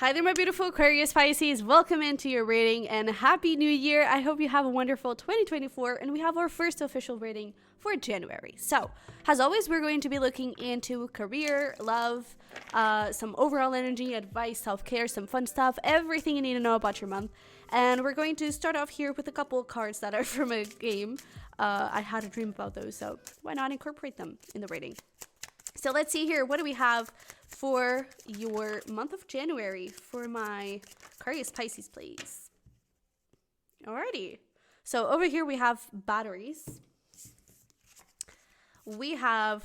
Hi there, my beautiful Aquarius Pisces. Welcome into your reading and Happy New Year. I hope you have a wonderful 2024 and we have our first official reading for January. So, as always, we're going to be looking into career, love, some overall energy, advice, self-care, some fun stuff, everything you need to know about your month. And we're going to start off here with a couple of cards that are from a game. I had a dream about those, so why not incorporate them in the reading? So let's see here. What do we have for your month of January for my Aquarius Pisces, please? Alrighty. So over here we have batteries. We have,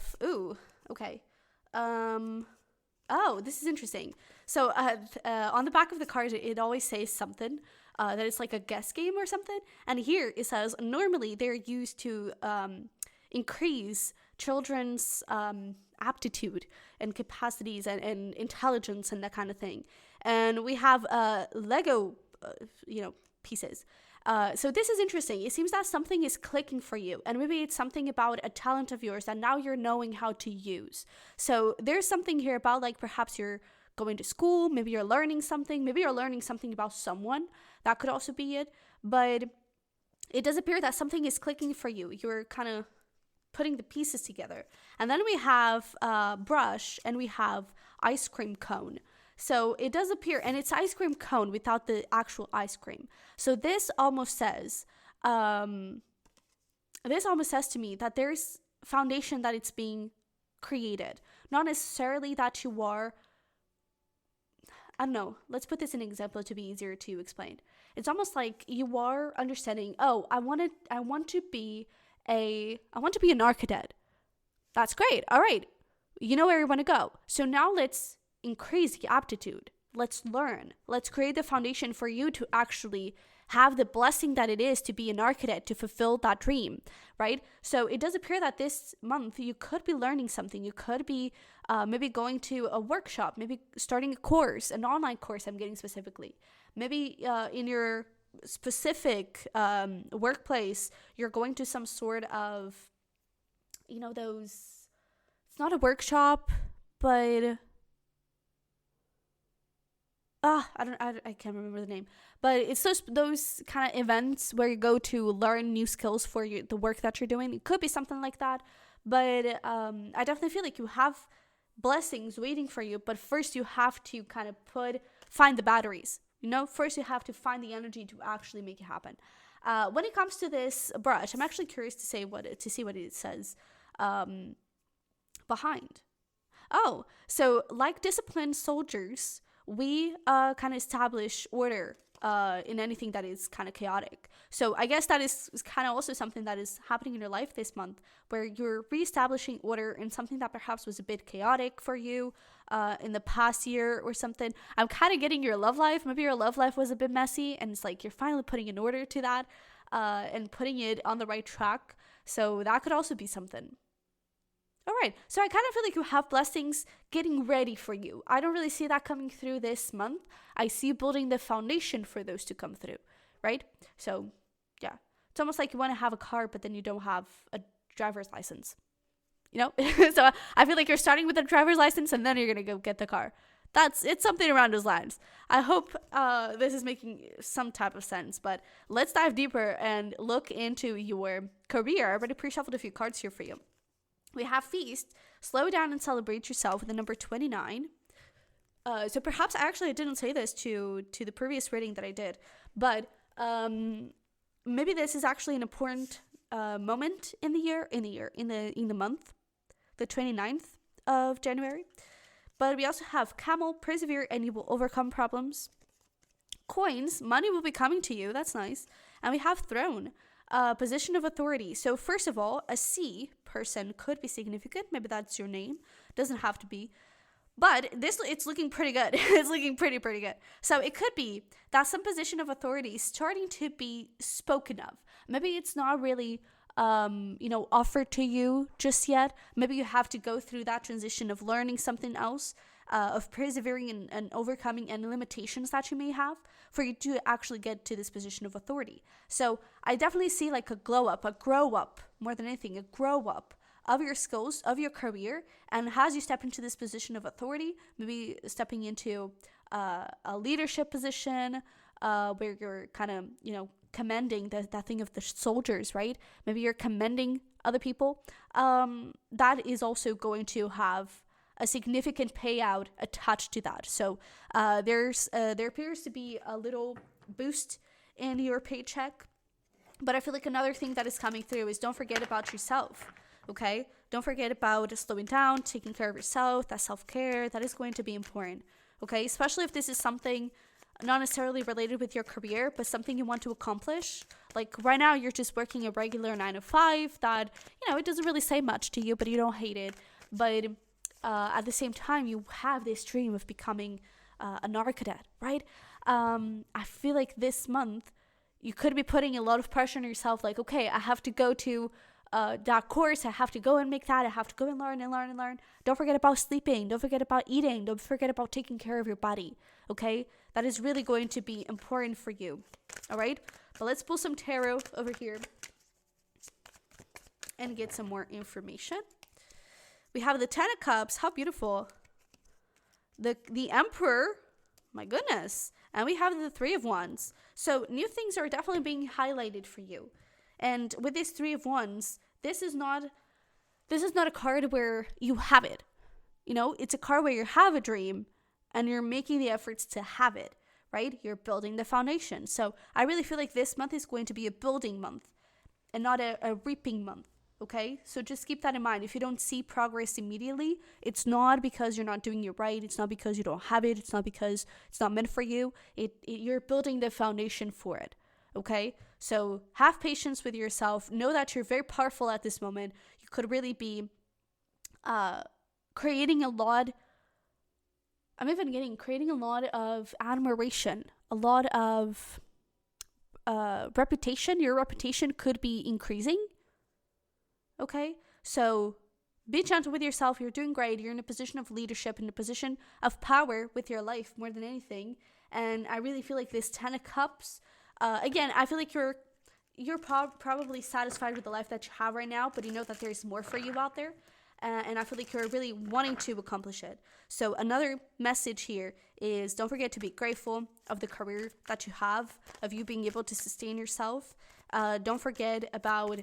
okay. Oh, this is interesting. So on the back of the card, it always says something. That it's like a guess game or something. And here it says, normally they're used to increase children's aptitude and capacities and intelligence and that kind of thing. And we have Lego, pieces. So this is interesting. It seems that something is clicking for you, and maybe it's something about a talent of yours that now you're knowing how to use. So there's something here about, like, perhaps you're going to school, maybe you're learning something about someone. That could also be it. But it does appear that something is clicking for you. You're kind of putting the pieces together. And then we have brush and we have ice cream cone. So it does appear, and it's ice cream cone without the actual ice cream. So this almost says to me that there's foundation that it's being created. Not necessarily that you are, I don't know, let's put this in an example to be easier to explain. It's almost like you are understanding, oh, I want to be an architect. That's great. All right. You know where you want to go. So now let's increase the aptitude. Let's learn. Let's create the foundation for you to actually have the blessing that it is to be an architect, to fulfill that dream, right? So it does appear that this month you could be learning something. You could be maybe going to a workshop, maybe starting a course, an online course, I'm getting specifically. Maybe in your specific workplace, you're going to some sort of, those, it's not a workshop, but I can't remember the name, but it's those kind of events where you go to learn new skills for the work that you're doing. It could be something like that, but I definitely feel like you have blessings waiting for you, but first you have to kind of find the batteries. First you have to find the energy to actually make it happen. When it comes to this brush, I'm actually curious to see what it says behind. Oh, so like disciplined soldiers, we kind of establish order in anything that is kind of chaotic. So I guess that is kind of also something that is happening in your life this month, where you're reestablishing order in something that perhaps was a bit chaotic for you in the past year or something. I'm kind of getting your love life. Maybe your love life was a bit messy, and it's like you're finally putting an order to that and putting it on the right track. So that could also be something. All right, so I kind of feel like you have blessings getting ready for you. I don't really see that coming through this month. I see building the foundation for those to come through, right? So, yeah. It's almost like you want to have a car, but then you don't have a driver's license. So I feel like you're starting with a driver's license and then you're going to go get the car. It's something around those lines. I hope this is making some type of sense, but let's dive deeper and look into your career. I already pre-shuffled a few cards here for you. We have feast, slow down and celebrate yourself with the number 29. So perhaps I didn't say this to the previous reading that I did, but maybe this is actually an important moment in the month, the 29th of January. But we also have camel, persevere and you will overcome problems. Coins, money will be coming to you. That's nice. And we have throne. Position of authority. So first of all, a C person could be significant. Maybe that's your name. Doesn't have to be. But it's looking pretty good. It's looking pretty good. So it could be that some position of authority is starting to be spoken of. Maybe it's not really offered to you just yet. Maybe you have to go through that transition of learning something else, of persevering and overcoming any limitations that you may have for you to actually get to this position of authority. So I definitely see like a grow up, more than anything, a grow up of your skills, of your career. And as you step into this position of authority, maybe stepping into a leadership position, where you're kind of, commending that thing of the soldiers, right? Maybe you're commending other people. That is also going to have a significant payout attached to that. So there appears to be a little boost in your paycheck. But I feel like another thing that is coming through is don't forget about yourself, okay? Don't forget about slowing down, taking care of yourself, that self-care, that is going to be important, okay? Especially if this is something not necessarily related with your career, but something you want to accomplish. Like right now, you're just working a regular 9 to 5 that, it doesn't really say much to you, but you don't hate it. But at the same time, you have this dream of becoming an architect, right? I feel like this month, you could be putting a lot of pressure on yourself, like, okay, I have to go to that course, I have to go and make that, I have to go and learn and learn and learn. Don't forget about sleeping, don't forget about eating, don't forget about taking care of your body, okay? That is really going to be important for you, all right? But let's pull some tarot over here and get some more information. We have the Ten of Cups, how beautiful. The Emperor, my goodness. And we have the Three of Wands. So new things are definitely being highlighted for you. And with this Three of Wands, this is not a card where you have it. It's a card where you have a dream and you're making the efforts to have it, right? You're building the foundation. So I really feel like this month is going to be a building month and not a reaping month. Okay, so just keep that in mind. If you don't see progress immediately, it's not because you're not doing it right. It's not because you don't have it. It's not because it's not meant for you. You're building the foundation for it. Okay, so have patience with yourself. Know that you're very powerful at this moment. You could really be creating a lot. Creating a lot of admiration, a lot of reputation. Your reputation could be increasing. Okay, so be gentle with yourself. You're doing great. You're in a position of leadership, in a position of power with your life more than anything. And I really feel like this Ten of Cups, again, I feel like you're probably satisfied with the life that you have right now, but you know that there's more for you out there. And I feel like you're really wanting to accomplish it. So another message here is don't forget to be grateful of the career that you have, of you being able to sustain yourself. Don't forget about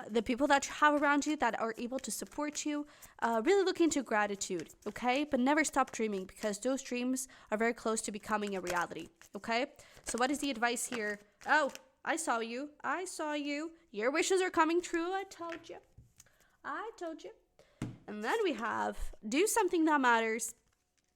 the people that you have around you that are able to support you. Really look into gratitude, okay? But never stop dreaming, because those dreams are very close to becoming a reality, okay? So what is the advice here? Oh, I saw you. Your wishes are coming true. I told you. And then we have do something that matters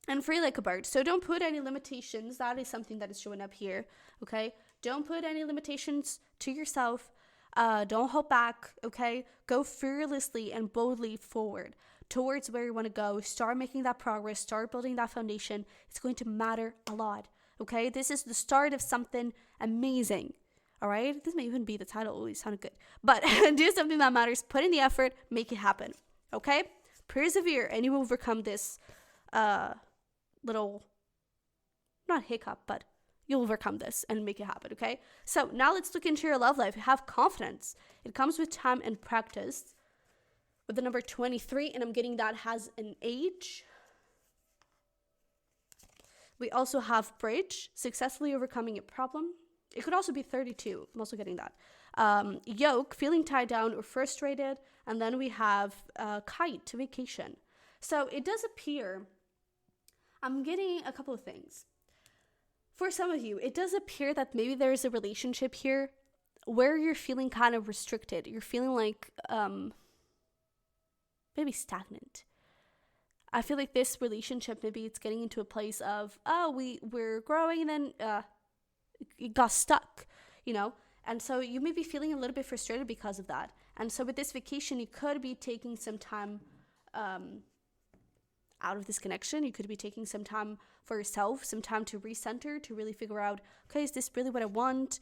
and free like a bird. So don't put any limitations. That is something that is showing up here, okay? Don't put any limitations to yourself. Don't hold back, okay? Go fearlessly and boldly forward towards where you want to go. Start making that progress. Start building that foundation. It's going to matter a lot, okay? This is the start of something amazing, all right? This may even be the title. Oh, it sounded good. But do something that matters. Put in the effort. Make it happen, okay? Persevere, and you will overcome this little, not hiccup, but you'll overcome this and make it happen, okay? So now let's look into your love life. Have confidence. It comes with time and practice. With the number 23, and I'm getting that has an age. We also have bridge, successfully overcoming a problem. It could also be 32. I'm also getting that. Yoke, feeling tied down or frustrated. And then we have kite, vacation. So it does appear, I'm getting a couple of things. For some of you, it does appear that maybe there's a relationship here where you're feeling kind of restricted. You're feeling like maybe stagnant. I feel like this relationship, maybe it's getting into a place of, we're growing, and then it got stuck, And so you may be feeling a little bit frustrated because of that. And so with this vacation, you could be taking some time out of this connection. You could be taking some time for yourself, some time to recenter, to really figure out, okay, is this really what I want?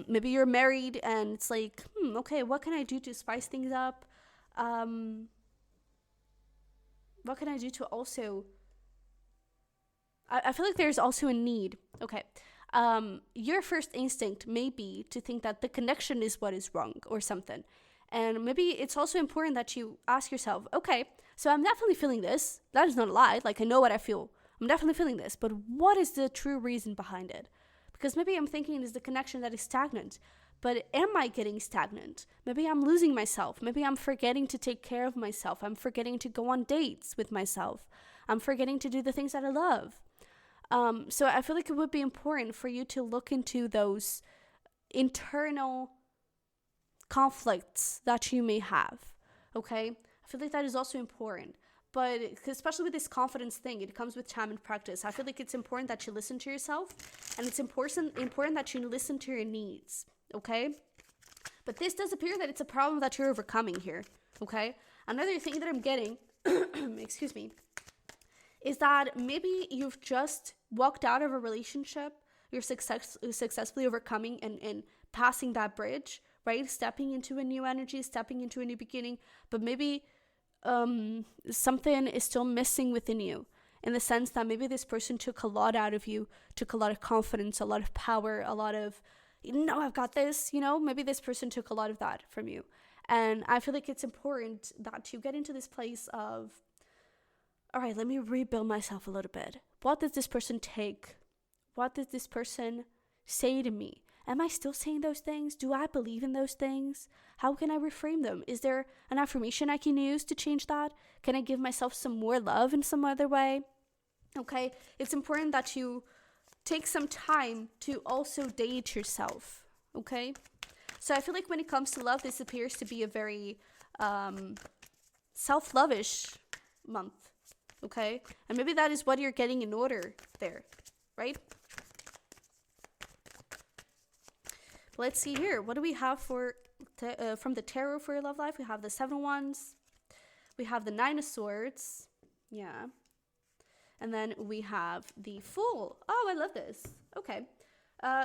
Maybe you're married and it's like, okay, what can I do to spice things up? What can I do to also, I feel like there's also a need. Okay. Your first instinct may be to think that the connection is what is wrong or something. And maybe it's also important that you ask yourself, okay, so I'm definitely feeling this. That is not a lie. Like, I know what I feel I'm definitely feeling this, but what is the true reason behind it? Because maybe I'm thinking it's the connection that is stagnant, but am I getting stagnant? Maybe I'm losing myself. Maybe I'm forgetting to take care of myself. I'm forgetting to go on dates with myself. I'm forgetting to do the things that I love. So I feel like it would be important for you to look into those internal conflicts that you may have, okay? I feel like that is also important. But especially with this confidence thing, it comes with time and practice. I feel like it's important that you listen to yourself, and it's important that you listen to your needs, okay? But this does appear that it's a problem that you're overcoming here, okay? Another thing that I'm getting, excuse me, is that maybe you've just walked out of a relationship, you're successfully overcoming and passing that bridge, right? Stepping into a new energy, stepping into a new beginning, but maybe something is still missing within you, in the sense that maybe this person took a lot out of you, took a lot of confidence, a lot of power, a lot of, I've got this, maybe this person took a lot of that from you. And I feel like it's important that you get into this place of, all right, let me rebuild myself a little bit. What does this person take? What does this person say to me? Am I still saying those things? Do I believe in those things? How can I reframe them? Is there an affirmation I can use to change that? Can I give myself some more love in some other way? Okay, it's important that you take some time to also date yourself, okay? So I feel like when it comes to love, this appears to be a very self-lovish month, okay? And maybe that is what you're getting in order there, right? Let's see here. What do we have for from the tarot for your love life? We have the 7 of Wands. We have the 9 of Swords. Yeah. And then we have the Fool. Oh, I love this. Okay.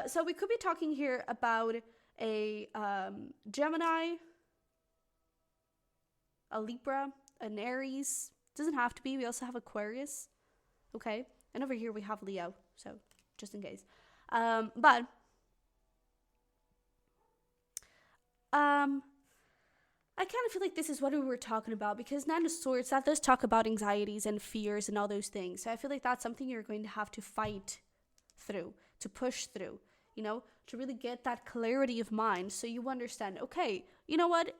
So we could be talking here about a Gemini, a Libra, an Aries. Doesn't have to be. We also have Aquarius. Okay. And over here we have Leo. So just in case. But I kind of feel like this is what we were talking about, because 9 of Swords, that does talk about anxieties and fears and all those things. So I feel like that's something you're going to have to fight through, to push through, to really get that clarity of mind, so you understand, okay, you know what?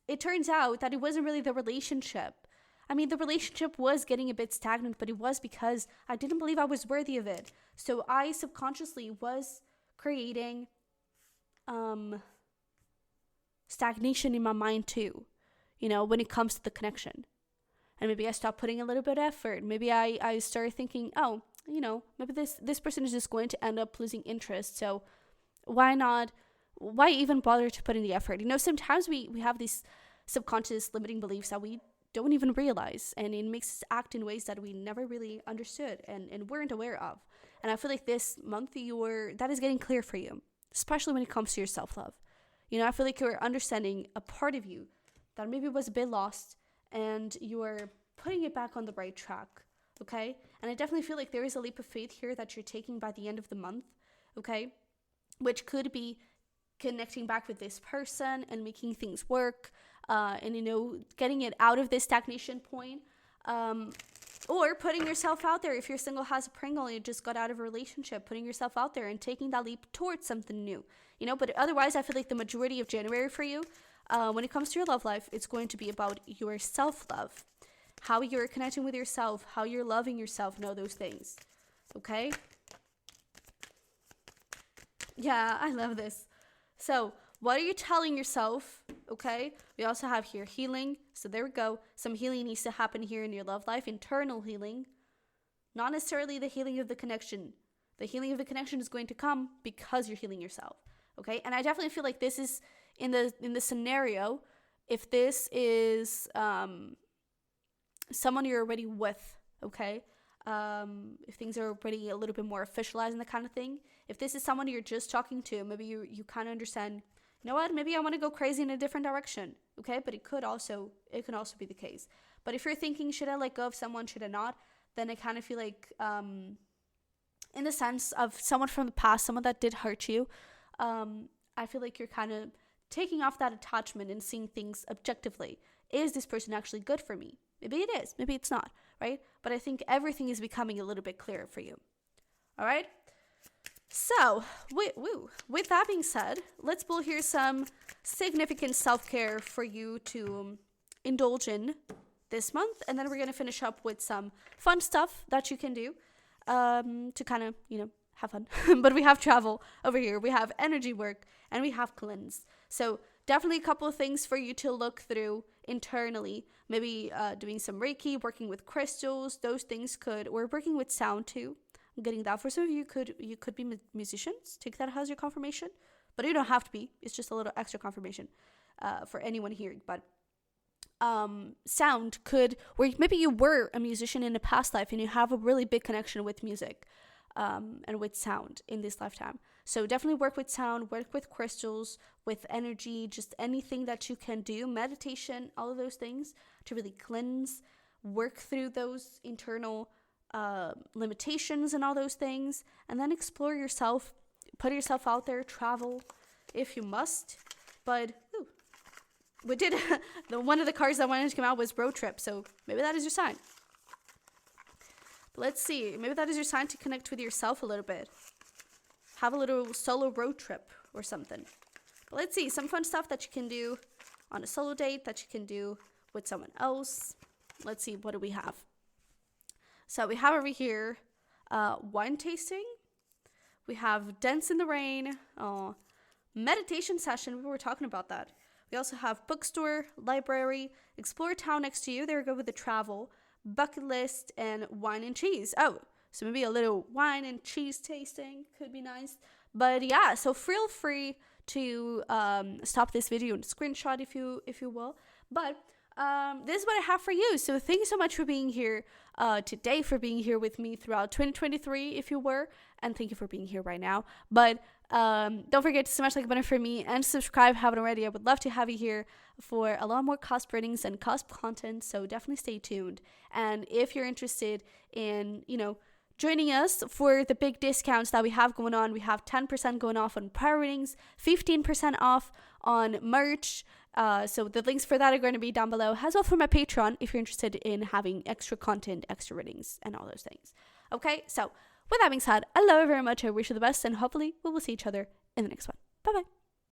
It turns out that it wasn't really the relationship. I mean, the relationship was getting a bit stagnant, but it was because I didn't believe I was worthy of it. So I subconsciously was creating stagnation in my mind too, when it comes to the connection. And maybe I stopped putting a little bit of effort. Maybe I started thinking, maybe this person is just going to end up losing interest. So why even bother to put in the effort? Sometimes we have these subconscious limiting beliefs that we don't even realize, and it makes us act in ways that we never really understood and weren't aware of. And I feel like this month that is getting clear for you, especially when it comes to your self-love. I feel like you're understanding a part of you that maybe was a bit lost, and you're putting it back on the right track, okay? And I definitely feel like there is a leap of faith here that you're taking by the end of the month, okay? Which could be connecting back with this person and making things work, and, getting it out of this stagnation point, or putting yourself out there. If you're single, has a Pringle, and you just got out of a relationship, putting yourself out there and taking that leap towards something new, but otherwise I feel like the majority of January for you, when it comes to your love life, it's going to be about your self-love, how you're connecting with yourself, how you're loving yourself, and all those things, okay? Yeah, I love this. So what are you telling yourself, okay? We also have here healing. So there we go. Some healing needs to happen here in your love life. Internal healing. Not necessarily the healing of the connection. The healing of the connection is going to come because you're healing yourself, okay? And I definitely feel like this is, in the scenario, if this is someone you're already with, okay? If things are already a little bit more officialized and that kind of thing. If this is someone you're just talking to, maybe you kind of understand, you know what, maybe I want to go crazy in a different direction, okay? But it can also be the case. But if you're thinking, should I let go of someone, should I not? Then I kind of feel like, in the sense of someone from the past, someone that did hurt you, I feel like you're kind of taking off that attachment and seeing things objectively. Is this person actually good for me? Maybe it is, maybe it's not, right? But I think everything is becoming a little bit clearer for you. All right? So, with that being said, let's pull here some significant self-care for you to indulge in this month. And then we're going to finish up with some fun stuff that you can do to kind of, have fun. But we have travel over here. We have energy work and we have cleanse. So definitely a couple of things for you to look through internally. Maybe doing some Reiki, working with crystals. Those things or working with sound too. I'm getting that. For some of you, you could be musicians. Take that as your confirmation. But you don't have to be. It's just a little extra confirmation for anyone here. But sound where maybe you were a musician in a past life and you have a really big connection with music and with sound in this lifetime. So definitely work with sound, work with crystals, with energy, just anything that you can do, meditation, all of those things to really cleanse, work through those internal limitations and all those things, and then explore yourself, put yourself out there, travel if you must. But we did one of the cards that wanted to come out was road trip, so maybe that is your sign. But let's see, maybe that is your sign to connect with yourself a little bit, have a little solo road trip or something. But let's see, some fun stuff that you can do on a solo date, that you can do with someone else. Let's see, what do we have? So we have over here wine tasting. We have dance in the rain. Meditation session. We were talking about that. We also have bookstore, library, explore town next to you. There we go with the travel, bucket list, and wine and cheese. Oh, so maybe a little wine and cheese tasting could be nice. But yeah, so feel free to stop this video and screenshot if you will. But this is what I have for you. So thank you so much for being here today, for being here with me throughout 2023, if you were, and thank you for being here right now. But don't forget to smash like button for me and subscribe if you haven't already. I would love to have you here for a lot more cusp readings and cusp content, so definitely stay tuned. And if you're interested in, joining us for the big discounts that we have going on, we have 10% going off on prior readings, 15% off on merch. So the links for that are going to be down below, as well for my Patreon if you're interested in having extra content, extra readings, and all those things. Okay, so with that being said, I love you very much. I wish you the best, and hopefully we will see each other in the next one. Bye-bye.